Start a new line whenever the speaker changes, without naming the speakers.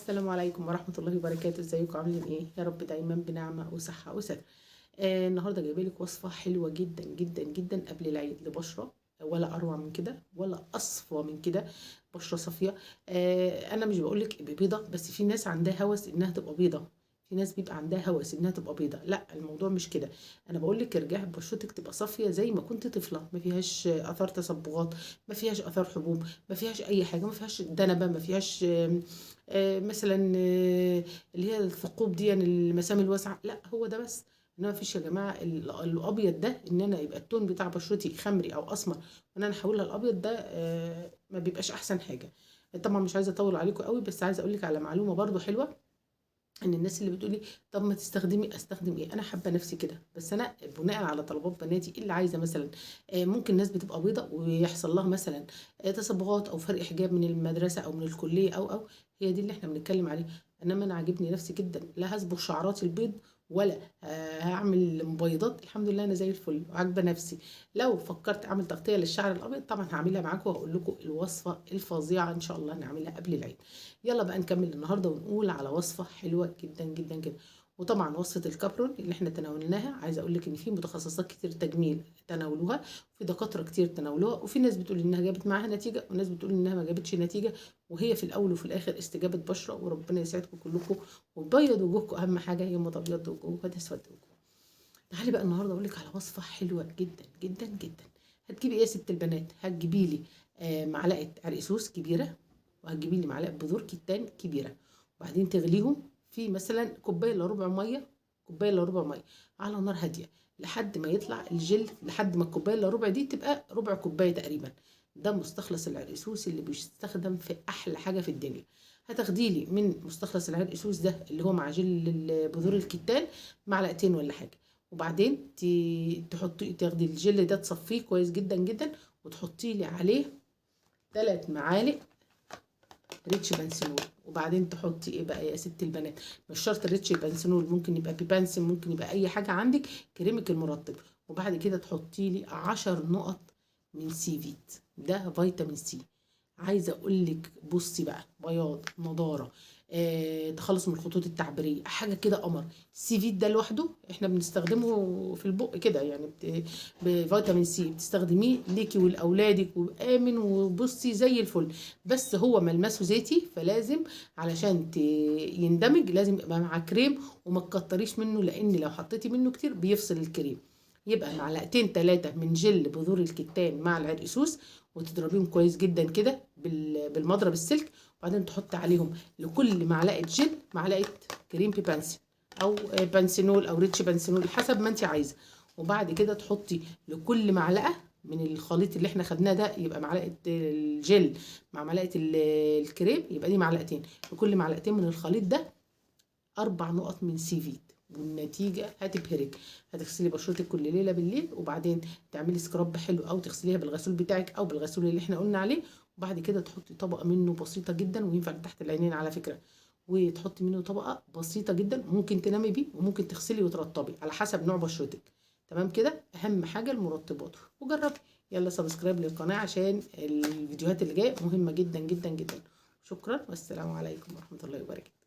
السلام عليكم ورحمة الله وبركاته. ازيكم عاملين ايه؟ يا رب دايما بنعمة وصحة وستر. النهارده جايبه لك وصفة حلوة جدا جدا جدا قبل العيد لبشرة ولا اروع من كده ولا اصفى من كده. بشرة صافية. انا مش بقول لك بيضة، بس في ناس عندها هوس انها تبقى بيضة. في ناس بيبقى عندها هوس انها تبقى بيضة، لا الموضوع مش كده. انا بقول لك ارجعي بشرتك تبقى صافية زي ما كنت طفلة، ما فيهاش اثار تصبغات، ما فيهاش اثار حبوب، ما فيهاش اي حاجة، ما فيهاش دنبة، ما فيهاش مثلا اللي هي الثقوب دي، يعني المسام الواسعه، لا هو ده بس. انما مفيش يا جماعه الابيض ده، ان انا يبقى التون بتاع بشرتي خمري او اسمر وان انا احولها الابيض ده، ما بيبقاش احسن حاجه. طبعا مش عايزه اطول عليكم قوي، بس عايزه اقول لك على معلومه برضو حلوه. ان الناس اللي بتقولي طب ما تستخدمي، استخدم ايه؟ انا حابه نفسي كده، بس انا بناء على طلبات بناتي اللي عايزه مثلا. ممكن ناس بتبقى بيضه ويحصل لها مثلا تصبغات او فرق حجاب من المدرسه او من الكليه او هي دي اللي احنا بنتكلم عليه. انما انا عاجبني نفسي جدا، لا هصبغ شعراتي البيض ولا هعمل مبيضات. الحمد لله انا زي الفل وعاجبه نفسي. لو فكرت اعمل تغطيه للشعر الابيض طبعا هعملها معاكم وهقول لكم الوصفه الفظيعه ان شاء الله نعملها قبل العيد. يلا بقى نكمل النهارده ونقول على وصفه حلوه جدا جدا جدا. وطبعا وصفه الكابرون اللي احنا تناولناها، عايزه اقول لك ان في متخصصات كتير تجميل تناولوها، وفي دكاتره كتير تناولوها، وفي ناس بتقول انها جابت معاها نتيجه وناس بتقول انها ما جابتش نتيجه. وهي في الاول وفي الاخر استجابه بشره، وربنا يسعدكم كلكم وتبيض وجوهكم. اهم حاجه هي ما تبيض وجوهكم وتسود وجوهكم. تعالي بقى النهارده اقول لك على وصفه حلوه جدا جدا جدا. هتجيبي ايه يا ست البنات؟ هتجيبي لي معلقه عرقسوس كبيره، وهتجيبي لي معلقه بذور كتان كبيره، وبعدين تغليهم في مثلا كوبايه الا ربع ميه، كوبايه الا ربع ميه على نار هاديه لحد ما يطلع الجل، لحد ما الكوبايه الا ربع دي تبقى ربع كوبايه تقريبا. ده مستخلص العرقسوس اللي بيستخدم في احلى حاجه في الدنيا. هتاخدي لي من مستخلص العرقسوس ده اللي هو مع جل بذور الكتان معلقتين ولا حاجه. وبعدين تحطي، تاخدي الجل ده تصفيه كويس جدا جدا، وتحطي لي عليه 3 معالق ريتش بنسلول. وبعدين تحطي ايه بقى يا ست البنات؟ مش شرط الريتش بنسلول، ممكن يبقى بيبانسين، ممكن يبقى اي حاجه عندك، كريمك المرطب. وبعد كده تحطي لي 10 نقط من سيفيت، ده فيتامين سي. عايزه اقول لك بصي بقى، بياض، نضاره، تخلص من الخطوط التعبيريه، حاجه كده قمر. السيفيت ده لوحده احنا بنستخدمه في البق كده، يعني بفيتامين سي بتستخدميه ليكي ولاولادك وامن، وبصي زي الفل. بس هو ملمسه زيتي، فلازم علشان يندمج لازم يبقى مع كريم، وما تكتريش منه لان لو حطيتي منه كتير بيفصل الكريم. يبقى معلقتين 3 من جل بذور الكتان مع العرقسوس، وتضربيهم كويس جدا كده بالمضرب السلك. وبعدين تحط عليهم لكل معلقه جل معلقه كريم بيبانسين او بانسينول او ريتش بانسينول حسب ما انت عايزه. وبعد كده تحطي لكل معلقه من الخليط اللي احنا خدناه ده، يبقى معلقه الجل مع معلقه الكريم، يبقى دي معلقتين. لكل معلقتين من الخليط ده 4 نقط من سيفيد، والنتيجه هتبهرك. هتغسلي بشرتك كل ليله بالليل، وبعدين تعملي سكراب حلو او تغسليها بالغسول بتاعك او بالغسول اللي احنا قلنا عليه. وبعد كده تحطي طبقه منه بسيطه جدا، وينفع تحت العينين على فكره. وتحطي منه طبقه بسيطه جدا، ممكن تنامي بيه وممكن تغسلي وترطبي على حسب نوع بشرتك. تمام كده، اهم حاجه المرطبات. وجربي. يلا سبسكرايب للقناه عشان الفيديوهات اللي جايه مهمه جدا جدا جدا. شكرا والسلام عليكم ورحمه الله وبركاته.